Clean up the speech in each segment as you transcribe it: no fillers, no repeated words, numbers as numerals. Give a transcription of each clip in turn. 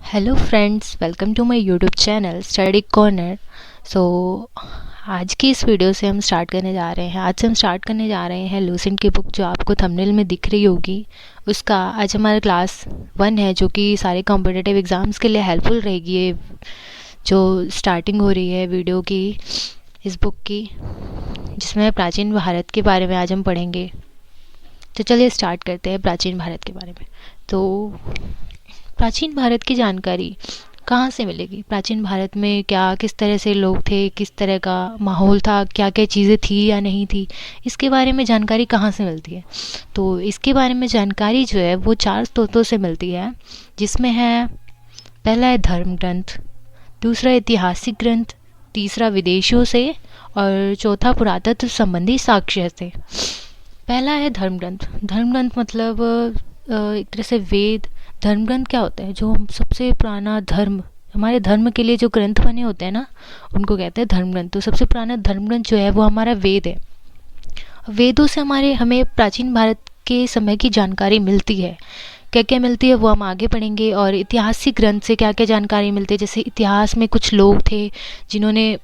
Hello friends, welcome to my YouTube channel study corner. So आज की इस video से हम स्टार्ट करने जा रहे हैं। आज से हम स्टार्ट करने जा रहे हैं लूसेंट की बुक, जो आपको थंबनेल में दिख रही होगी उसका। आज हमारा क्लास 1 है, जो कि सारे कॉम्पिटिटिव एग्ज़ाम्स के लिए हेल्पफुल रहेगी। ये जो स्टार्टिंग हो रही है वीडियो की इस बुक की, जिसमें प्राचीन भारत के बारे में आज हम पढ़ेंगे। तो चलिए स्टार्ट करते हैं प्राचीन भारत के बारे में। तो प्राचीन भारत की जानकारी कहाँ से मिलेगी? प्राचीन भारत में क्या किस तरह से लोग थे, किस तरह का माहौल था, क्या क्या चीज़ें थी या नहीं थी, इसके बारे में जानकारी कहाँ से मिलती है? तो इसके बारे में जानकारी जो है वो 4 स्रोतों से मिलती है, जिसमें है पहला है धर्म ग्रंथ, दूसरा ऐतिहासिक ग्रंथ, तीसरा विदेशियों से और चौथा पुरातत्व संबंधी साक्ष्य से। पहला है धर्म ग्रंथ। धर्म ग्रंथ मतलब एक तरह से वेद। धर्म ग्रंथ क्या होता है? जो सबसे पुराना धर्म, हमारे धर्म के लिए जो ग्रंथ बने होते हैं ना, उनको कहते हैं धर्म ग्रंथ। तो सबसे पुराना धर्म ग्रंथ जो है वो हमारा वेद है। वेदों से हमें प्राचीन भारत के समय की जानकारी मिलती है। क्या क्या मिलती है वो हम आगे पढ़ेंगे। और ऐतिहासिक ग्रंथ से क्या क्या जानकारी मिलती है, जैसे इतिहास में कुछ लोग थे जिन्होंने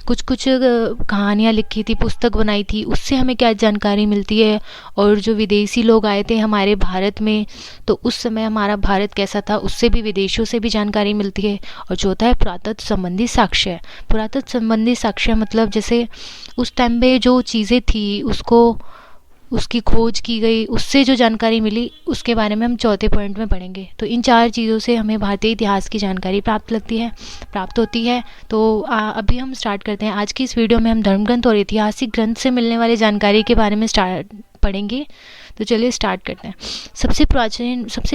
कुछ कुछ कहानियाँ लिखी थी, पुस्तक बनाई थी, उससे हमें क्या जानकारी मिलती है। और जो विदेशी लोग आए थे हमारे भारत में, तो उस समय हमारा भारत कैसा था, उससे भी, विदेशों से भी जानकारी मिलती है। और चौथा है पुरातत्व संबंधी साक्ष्य। पुरातत्व संबंधी साक्ष्य मतलब जैसे उस टाइम पे जो चीज़ें थी उसकी खोज की गई, उससे जो जानकारी मिली, उसके बारे में हम चौथे पॉइंट में पढ़ेंगे। तो इन 4 चीज़ों से हमें भारतीय इतिहास की जानकारी प्राप्त होती है। तो अभी हम स्टार्ट करते हैं। आज की इस वीडियो में हम धर्म ग्रंथ और ऐतिहासिक ग्रंथ से मिलने वाली जानकारी के बारे में पढ़ेंगे। तो चलिए स्टार्ट करते हैं। सबसे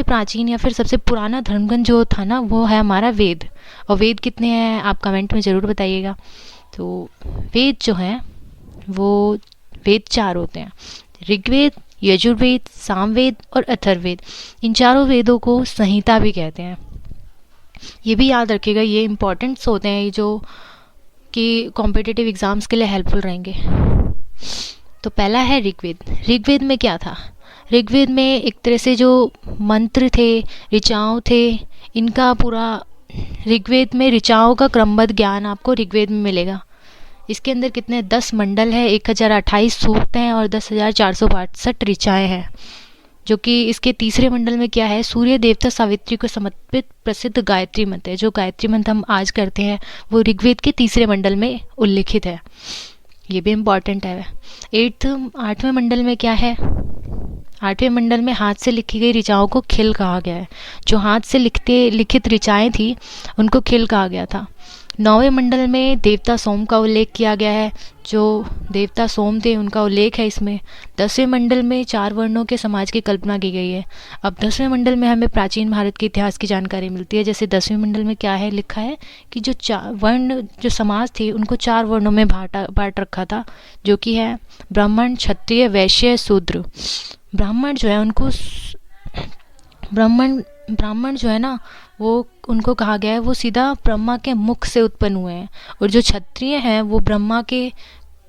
प्राचीन या फिर सबसे पुराना धर्म ग्रंथ जो था ना, वो है हमारा वेद। और वेद कितने हैं आप कमेंट में ज़रूर बताइएगा। तो वेद जो हैं वो वेद 4 होते हैं: ऋग्वेद, यजुर्वेद, सामवेद और अथर्ववेद। इन चारों वेदों को संहिता भी कहते हैं। ये भी याद रखिएगा, ये इंपॉर्टेंट्स होते हैं जो कि कॉम्पिटिटिव एग्ज़ाम्स के लिए हेल्पफुल रहेंगे। तो पहला है ऋग्वेद। ऋग्वेद में क्या था? ऋग्वेद में एक तरह से जो मंत्र थे, ऋचाओं थे, इनका पूरा ऋग्वेद में ऋचाओं का क्रमबद्ध ज्ञान आपको ऋग्वेद में मिलेगा। इसके अंदर कितने 10 मंडल हैं, 1028 सूक्त हैं और 10,462 ऋचाएँ हैं। जो कि इसके तीसरे मंडल में क्या है, सूर्य देवता सावित्री को समर्पित प्रसिद्ध गायत्री मंत्र है। जो गायत्री मंत्र हम आज करते हैं वो ऋग्वेद के तीसरे मंडल में उल्लिखित है। ये भी इम्पॉर्टेंट है। 8वें मंडल में क्या है? 8वें मंडल में हाथ से लिखी गई ऋचाओं को खिल कहा गया है। जो हाथ से लिखित ऋचाएँ थी उनको खिल कहा गया था। 9वें मंडल में देवता सोम का उल्लेख किया गया है। जो देवता सोम थे उनका उल्लेख है इसमें। 10वें मंडल में 4 वर्णों के समाज की कल्पना की गई है। अब 10वें मंडल में हमें प्राचीन भारत के इतिहास की जानकारी मिलती है। जैसे 10वें मंडल में क्या है, लिखा है कि जो 4 वर्ण, जो समाज थे उनको 4 वर्णों में बांट रखा था, जो कि है ब्राह्मण, क्षत्रिय, वैश्य, शूद्र। ब्राह्मण जो है उनको ब्राह्मण जो है ना, वो उनको कहा गया है वो सीधा ब्रह्मा के मुख से उत्पन्न हुए हैं। और जो क्षत्रिय हैं वो ब्रह्मा के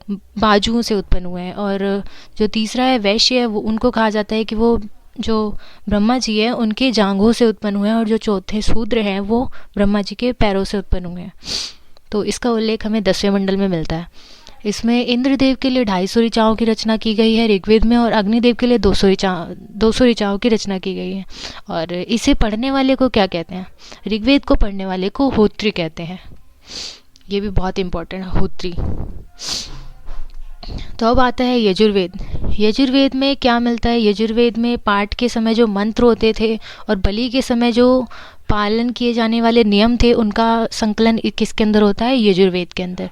बाजुओं से उत्पन्न हुए हैं। और जो तीसरा है वैश्य है, वो उनको कहा जाता है कि वो जो ब्रह्मा जी है उनके जांघों से उत्पन्न हुए हैं। और जो चौथे शूद्र हैं वो ब्रह्मा जी के पैरों से उत्पन्न हुए हैं। तो इसका उल्लेख हमें 10वें मंडल में मिलता है। इसमें इंद्रदेव के लिए 250 ऋचाओं की रचना की गई है ऋग्वेद में, और अग्निदेव के लिए 200 ऋचाओं की रचना की गई है। और इसे पढ़ने वाले को क्या कहते हैं? ऋग्वेद को पढ़ने वाले को होत्री कहते हैं। ये भी बहुत इंपॉर्टेंट है, होत्री। तो अब आता है यजुर्वेद। यजुर्वेद में क्या मिलता है? यजुर्वेद में पाठ के समय जो मंत्र होते थे और बलि के समय जो पालन किए जाने वाले नियम थे, उनका संकलन किसके अंदर होता है? यजुर्वेद के अंदर।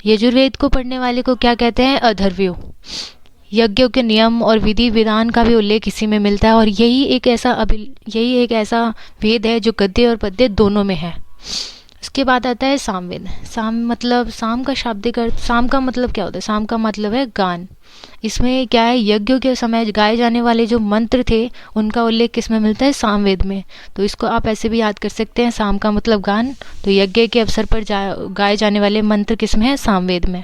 यजुर्वेद को पढ़ने वाले को क्या कहते हैं? अथर्ववेद। यज्ञों के नियम और विधि विधान का भी उल्लेख इसी में मिलता है। और यही एक ऐसा वेद है जो गद्य और पद्य दोनों में है। उसके बाद आता है सामवेद। साम का शाब्दिक अर्थ, साम का मतलब क्या होता है? साम का मतलब है गान। इसमें क्या है, यज्ञों के समय गाए जाने वाले जो मंत्र थे उनका उल्लेख किसमें मिलता है? सामवेद में। तो इसको आप ऐसे भी याद कर सकते हैं, साम का मतलब गान, तो यज्ञ के अवसर पर गाए जाने वाले मंत्र किसमें है? सामवेद में।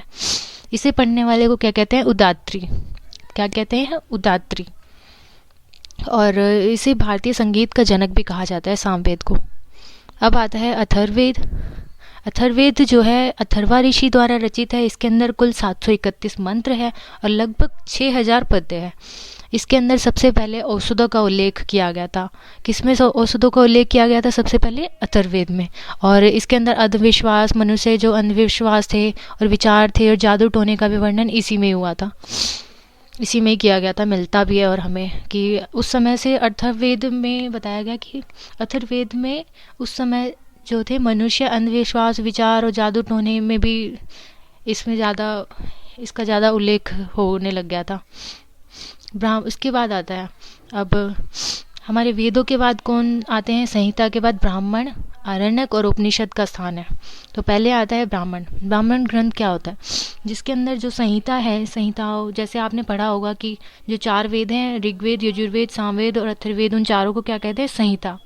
इसे पढ़ने वाले को क्या कहते हैं? उदात्री। क्या कहते हैं? उदात्री। और इसे भारतीय संगीत का जनक भी कहा जाता है सामवेद को। अब आता है अथर्ववेद। अथर्ववेद जो है अथर्वा ऋषि द्वारा रचित है। इसके अंदर कुल 731 मंत्र है और लगभग 6000 पद्य है। इसके अंदर सबसे पहले औषधों का उल्लेख किया गया था। किसमें औषधों का उल्लेख किया गया था? सबसे पहले अथर्ववेद में। और इसके अंदर अंधविश्वास, मनुष्य जो अंधविश्वास थे और विचार थे और जादू टोने का भी वर्णन इसी में हुआ था, इसी में ही किया गया था। मिलता भी है और हमें कि उस समय से अथर्ववेद में बताया गया कि अथर्ववेद में उस समय जो थे मनुष्य अंधविश्वास, विचार और जादू टोने में भी इसमें इसका ज़्यादा उल्लेख होने लग गया था। इसके बाद आता है, अब हमारे वेदों के बाद कौन आते हैं? संहिता के बाद ब्राह्मण, आरण्यक और उपनिषद का स्थान है। तो पहले आता है ब्राह्मण। ब्राह्मण ग्रंथ क्या होता है? जिसके अंदर जो संहिता है, संहिताओं जैसे आपने पढ़ा होगा कि जो 4 वेद हैं, ऋग्वेद, यजुर्वेद, सामवेद और अथर्ववेद, उन चारों को क्या कहते हैं? संहिता।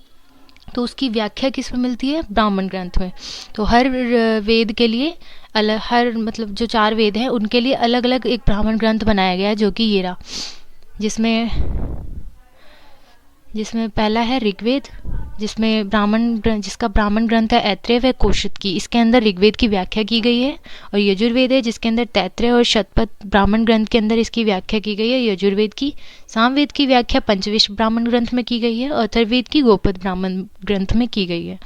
तो उसकी व्याख्या किस में मिलती है? ब्राह्मण ग्रंथ में। तो हर वेद के लिए अलग, हर मतलब जो 4 वेद हैं उनके लिए अलग अलग एक ब्राह्मण ग्रंथ बनाया गया है, जो कि ये रहा, जिसमें पहला है ऋग्वेद, जिसका ब्राह्मण ग्रंथ है ऐत्रेय व कौशिक की। इसके अंदर ऋग्वेद की व्याख्या की गई है। और यजुर्वेद है जिसके अंदर तैत्रेय और शतपथ ब्राह्मण ग्रंथ के अंदर इसकी व्याख्या की गई है, यजुर्वेद की। सामवेद की व्याख्या पंचविंश ब्राह्मण ग्रंथ में की गई है और अथर्ववेद की गोपद ब्राह्मण ग्रंथ में की गई है।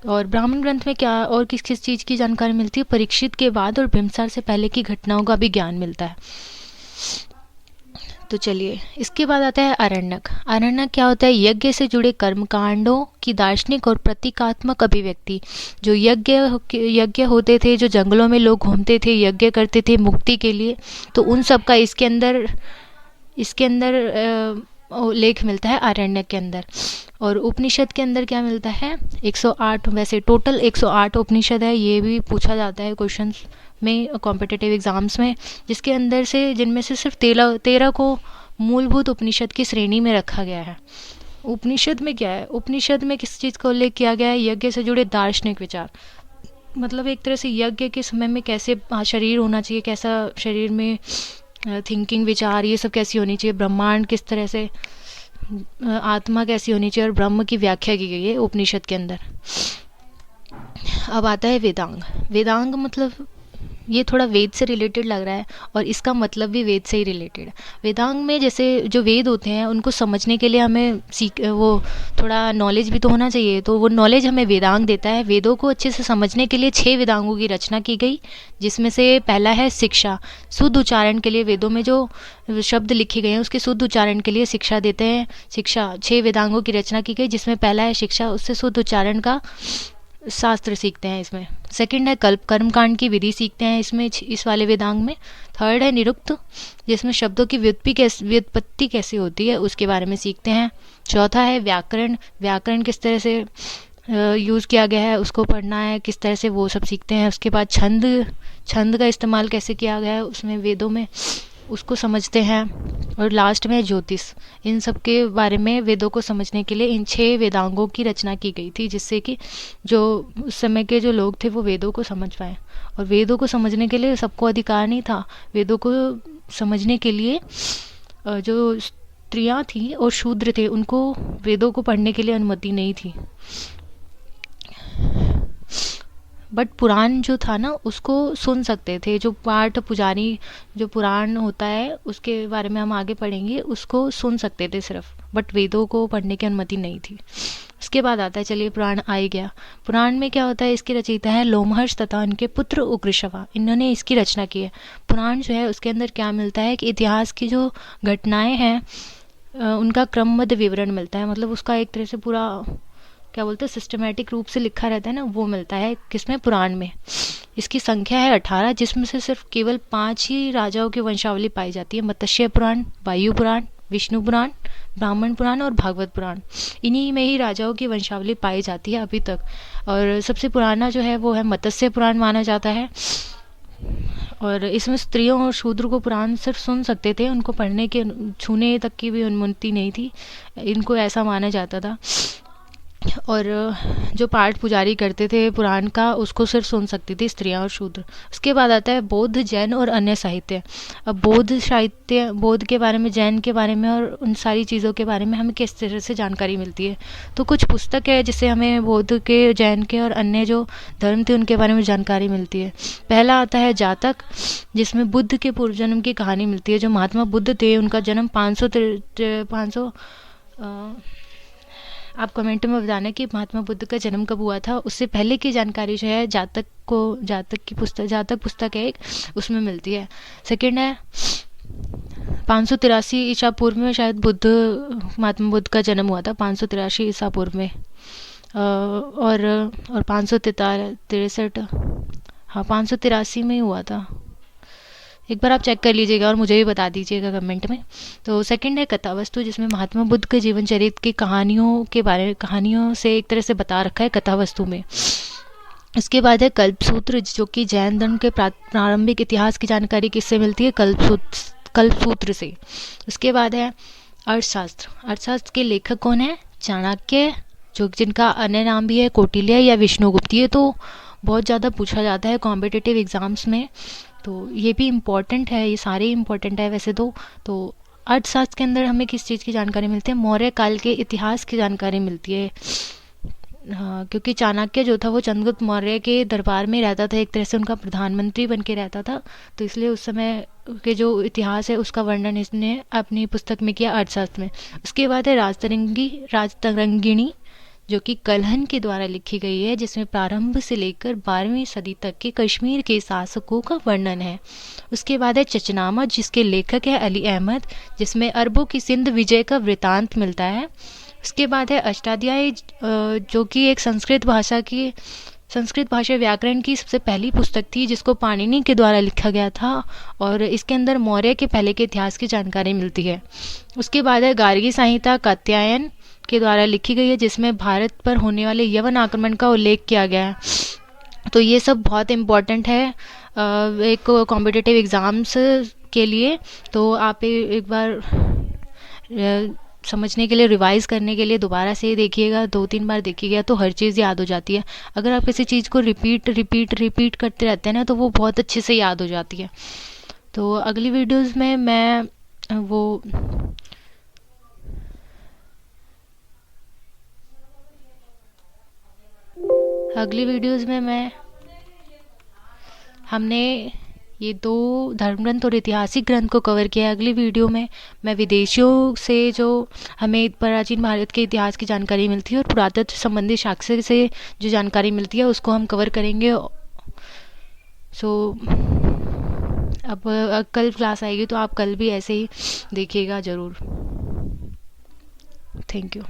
और ब्राह्मण ग्रंथ में क्या और किस किस चीज़ की जानकारी मिलती है? परीक्षित के बाद और बिंबिसार से पहले की घटनाओं का भी ज्ञान मिलता है। तो चलिए, इसके बाद आता है आरण्यक। आरण्यक क्या होता है? यज्ञ से जुड़े कर्म कांडों की दार्शनिक और प्रतीकात्मक अभिव्यक्ति। जो यज्ञ होते थे, जो जंगलों में लोग घूमते थे, यज्ञ करते थे मुक्ति के लिए, तो उन सब का इसके अंदर लेख मिलता है आरण्यक के अंदर। और उपनिषद के अंदर क्या मिलता है? 108, वैसे टोटल 108 उपनिषद है। ये भी पूछा जाता है क्वेश्चंस में, कॉम्पिटिटिव एग्जाम्स में, जिनमें से सिर्फ 13 को मूलभूत उपनिषद की श्रेणी में रखा गया है। उपनिषद में क्या है? उपनिषद में किस चीज़ का उल्लेख किया गया है? यज्ञ से जुड़े दार्शनिक विचार। मतलब एक तरह से यज्ञ के समय में कैसे शरीर होना चाहिए, कैसा शरीर में थिंकिंग, विचार, ये सब कैसी होनी चाहिए, ब्रह्मांड किस तरह से, आत्मा कैसी होनी चाहिए, और ब्रह्म की व्याख्या की गई है उपनिषद के अंदर। अब आता है वेदांग। वेदांग मतलब ये थोड़ा वेद से रिलेटेड लग रहा है और इसका मतलब भी वेद से ही रिलेटेड है। वेदांग में जैसे जो वेद होते हैं उनको समझने के लिए हमें वो थोड़ा नॉलेज भी तो होना चाहिए, तो वो नॉलेज हमें वेदांग देता है। वेदों को अच्छे से समझने के लिए 6 वेदांगों की रचना की गई, जिसमें से पहला है शिक्षा। शुद्ध उच्चारण के लिए वेदों में जो शब्द लिखे गए हैं उसके शुद्ध उच्चारण के लिए शिक्षा देते हैं। शिक्षा 6 वेदांगों की रचना की गई, जिसमें पहला है शिक्षा, उससे शुद्ध उच्चारण का शास्त्र सीखते हैं इसमें। सेकंड है कल्प, कर्मकांड की विधि सीखते हैं इसमें, इस वाले वेदांग में। थर्ड है निरुक्त, जिसमें शब्दों की व्युत्पत्ति कैसे होती है उसके बारे में सीखते हैं। चौथा है व्याकरण, व्याकरण किस तरह से यूज़ किया गया है उसको पढ़ना है, किस तरह से वो सब सीखते हैं। उसके बाद छंद का इस्तेमाल कैसे किया गया है उसमें वेदों में, उसको समझते हैं। और लास्ट में ज्योतिष। इन सब के बारे में वेदों को समझने के लिए इन 6 वेदांगों की रचना की गई थी, जिससे कि जो उस समय के जो लोग थे वो वेदों को समझ पाए। और वेदों को समझने के लिए सबको अधिकार नहीं था। वेदों को समझने के लिए जो स्त्रियां थी और शूद्र थे उनको वेदों को पढ़ने के लिए अनुमति नहीं थी। बट पुराण जो था ना उसको सुन सकते थे। जो पाठ पुजारी, जो पुराण होता है उसके बारे में हम आगे पढ़ेंगे, उसको सुन सकते थे सिर्फ, बट वेदों को पढ़ने की अनुमति नहीं थी। उसके बाद आता है, चलिए पुराण आ ही गया। पुराण में क्या होता है? इसके रचयिता है लोमहर्ष तथा उनके पुत्र उग्रश्रवा, इन्होंने इसकी रचना की है। पुराण जो है उसके अंदर क्या मिलता है कि इतिहास की जो घटनाएं हैं उनका क्रमबद्ध विवरण मिलता है। मतलब उसका एक तरह से पूरा क्या बोलते हैं सिस्टमेटिक रूप से लिखा रहता है ना, वो मिलता है किसमें? पुराण में। इसकी संख्या है 18, जिसमें से सिर्फ केवल 5 ही राजाओं की वंशावली पाई जाती है। मत्स्य पुराण, वायु पुराण, विष्णु पुराण, ब्राह्मण पुराण और भागवत पुराण, इन्हीं में ही राजाओं की वंशावली पाई जाती है अभी तक। और सबसे पुराना जो है वो है मत्स्य पुराण माना जाता है। और इसमें स्त्रियों और शूद्र को पुराण सिर्फ सुन सकते थे, उनको पढ़ने के, छूने तक की भी अनुमति नहीं थी, इनको ऐसा माना जाता था। और जो पाठ पुजारी करते थे पुराण का, उसको सिर्फ सुन सकती थी स्त्रियां और शूद्र। उसके बाद आता है बौद्ध, जैन और अन्य साहित्य। अब बौद्ध साहित्य, बौद्ध के बारे में, जैन के बारे में और उन सारी चीज़ों के बारे में हमें किस तरह से जानकारी मिलती है। तो कुछ पुस्तक है जिससे हमें बौद्ध के, जैन के और अन्य जो धर्म थे उनके बारे में जानकारी मिलती है। पहला आता है जातक, जिसमें बुद्ध के पूर्व जन्म की कहानी मिलती है। जो महात्मा बुद्ध थे उनका जन्म 500 आप कमेंट में बताना कि महात्मा बुद्ध का जन्म कब हुआ था। उससे पहले की जानकारी जो है जातक की पुस्तक, जातक पुस्तक है एक, उसमें मिलती है। सेकंड है 583 ईसा पूर्व में शायद महात्मा बुद्ध का जन्म हुआ था, 583 ईसा पूर्व में। और 563, हाँ 583 में ही हुआ था। एक बार आप चेक कर लीजिएगा और मुझे भी बता दीजिएगा कमेंट में। तो सेकंड है कथा वस्तु, जिसमें महात्मा बुद्ध के जीवन चरित्र की कहानियों से एक तरह से बता रखा है कथा वस्तु में। इसके बाद है कल्पसूत्र, जो कि जैन धर्म के प्रारंभिक इतिहास की जानकारी किससे मिलती है, कल्पसूत्र से। उसके बाद है अर्थशास्त्र। अर्थशास्त्र के लेखक कौन है, चाणक्य, जिनका अन्य नाम भी है कौटिल्य या विष्णुगुप्त। ये तो बहुत ज़्यादा पूछा जाता है कॉम्पिटिटिव एग्जाम्स में, तो ये भी इम्पॉर्टेंट है, ये सारे इम्पॉर्टेंट है वैसे तो अर्थशास्त्र के अंदर हमें किस चीज़ की जानकारी मिलती है, मौर्य काल के इतिहास की जानकारी मिलती है। हाँ, क्योंकि चाणक्य जो था वो चंद्रगुप्त मौर्य के दरबार में रहता था, एक तरह से उनका प्रधानमंत्री बन के रहता था, तो इसलिए उस समय के जो इतिहास है उसका वर्णन इसने अपनी पुस्तक में किया अर्थशास्त्र में। उसके बाद है राजतरंगिणी, जो कि कल्हण के द्वारा लिखी गई है, जिसमें प्रारंभ से लेकर 12वीं सदी तक के कश्मीर के शासकों का वर्णन है। उसके बाद है चचनामा, जिसके लेखक है अली अहमद, जिसमें अरबों की सिंध विजय का वृतांत मिलता है। उसके बाद है अष्टाध्यायी, जो कि एक संस्कृत भाषा व्याकरण की सबसे पहली पुस्तक थी, जिसको पाणिनि के द्वारा लिखा गया था, और इसके अंदर मौर्य के पहले के इतिहास की जानकारी मिलती है। उसके बाद है गार्गी संहिता, कात्यायन के द्वारा लिखी गई है, जिसमें भारत पर होने वाले यवन आक्रमण का उल्लेख किया गया है। तो ये सब बहुत इम्पोर्टेंट है एक कॉम्पिटिटिव एग्ज़ाम्स के लिए। तो आप एक बार समझने के लिए, रिवाइज करने के लिए दोबारा से देखिएगा, 2-3 बार देखिएगा तो हर चीज़ याद हो जाती है। अगर आप किसी चीज़ को रिपीट करते रहते हैं ना, तो वो बहुत अच्छे से याद हो जाती है। तो अगली वीडियोज़ में मैं हमने ये 2 धर्म ग्रंथ और ऐतिहासिक ग्रंथ को कवर किया है। अगली वीडियो में मैं विदेशियों से जो हमें प्राचीन भारत के इतिहास की जानकारी मिलती है और पुरातत्व संबंधी साक्ष्य से जो जानकारी मिलती है उसको हम कवर करेंगे। अब कल क्लास आएगी तो आप कल भी ऐसे ही देखिएगा ज़रूर। Thank you.